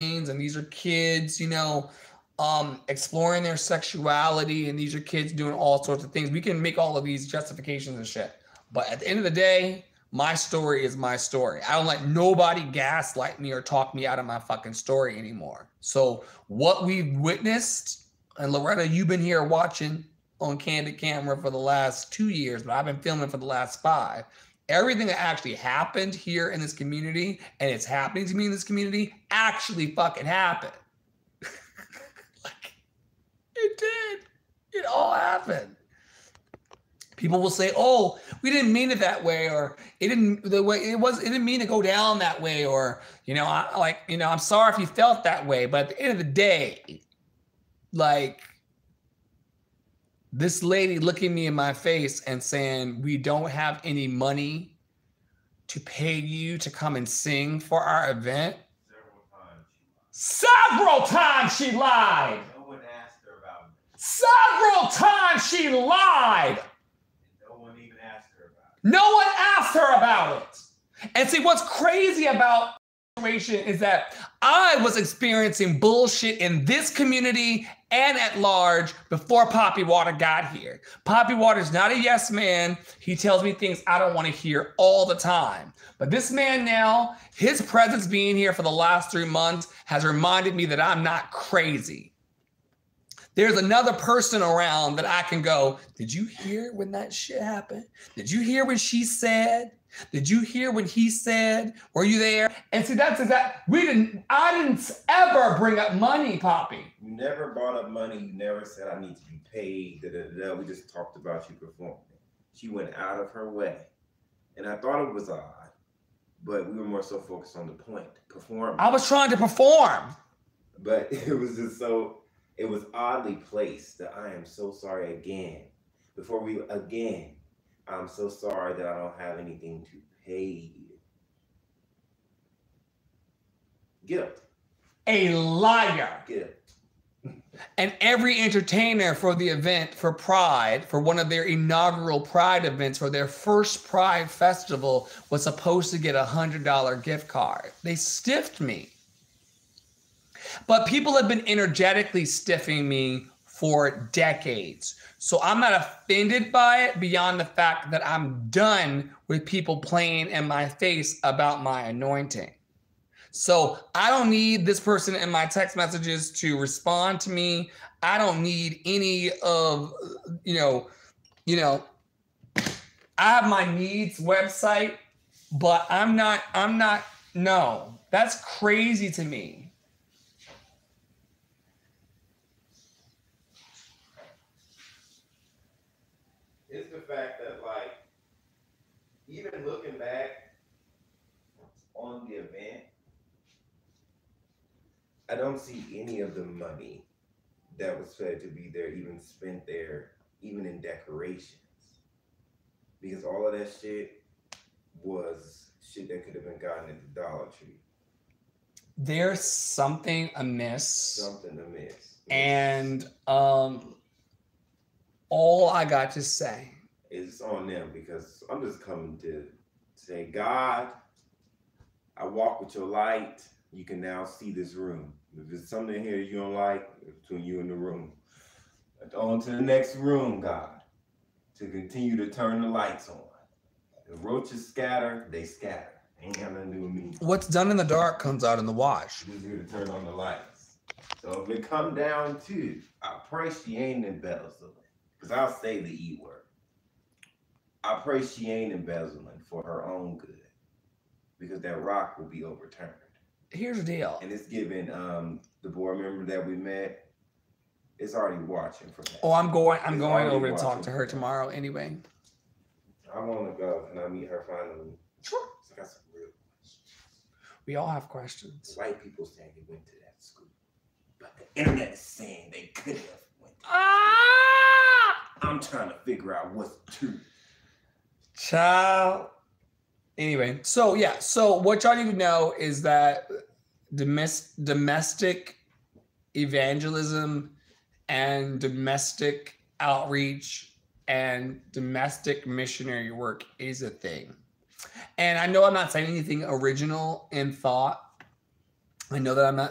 and these are kids, you know, exploring their sexuality, and these are kids doing all sorts of things. We can make all of these justifications and shit. But at the end of the day, my story is my story. I don't let nobody gaslight me or talk me out of my fucking story anymore. So what we've witnessed, and Loretta, you've been here watching on Candid Camera for the last 2 years, but I've been filming for the last 5. Everything that actually happened here in this community, and it's happening to me in this community, actually fucking happened. Like, it did. It all happened. People will say, "Oh, we didn't mean it that way," or "It didn't mean to go down that way," or I'm sorry if you felt that way. But at the end of the day, like, this lady looking me in my face and saying, "We don't have any money to pay you to come and sing for our event." Several times she lied. No one asked her about it. Several times she lied. No one even asked her about it. No one asked her about it. And see, what's crazy about the situation is that I was experiencing bullshit in this community and at large before Poppy Water got here. Poppy Water's not a yes man. He tells me things I don't want to hear all the time. But this man now, his presence being here for the last 3 months has reminded me that I'm not crazy. There's another person around that I can go, "Did you hear when that shit happened? Did you hear what she said? Did you hear what he said? Were you there?" And see, that's that. I didn't ever bring up money, Poppy. You never brought up money. You never said I need to be paid. We just talked about you performing. She went out of her way. And I thought it was odd, but we were more so focused on the point, performing. I was trying to perform. But it was just so, it was oddly placed that I am so sorry again. I'm so sorry that I don't have anything to pay you. Guilt. A liar. Guilt. And every entertainer for the event for Pride, for one of their inaugural Pride events, for their first Pride festival, was supposed to get a $100 gift card. They stiffed me. But people have been energetically stiffing me for decades. So I'm not offended by it beyond the fact that I'm done with people playing in my face about my anointing. So I don't need this person in my text messages to respond to me. I don't need any of, I have my needs website, but no, that's crazy to me. It's the fact that, like, even looking back on the event, I don't see any of the money that was said to be there even spent there, even in decorations. Because all of that shit was shit that could have been gotten at the Dollar Tree. There's something amiss. Something amiss. And all I got to say is on them, because I'm just coming to say, God, I walk with your light. You can now see this room. If there's something here you don't like, it's between you and the room. On to the next room, God, to continue to turn the lights on. The roaches scatter, they scatter. Ain't got nothing to do with me. What's done in the dark comes out in the wash. Just here to turn on the lights. So if it come down to, I pray she ain't embezzling, because I'll say the E word. I pray she ain't embezzling for her own good, because that rock will be overturned. Here's the deal. And it's given the board member that we met, it's already watching for that. Oh, I'm going over to talk to her tomorrow anyway. I want to go. Can I meet her finally? Sure. So I got some real questions. We all have questions. White people saying they went to that school, but the internet is saying they could have went to I'm trying to figure out what's true. Child. Anyway, so yeah, so what y'all need to know is that domestic evangelism and domestic outreach and domestic missionary work is a thing. And I know I'm not saying anything original in thought. I know that I'm not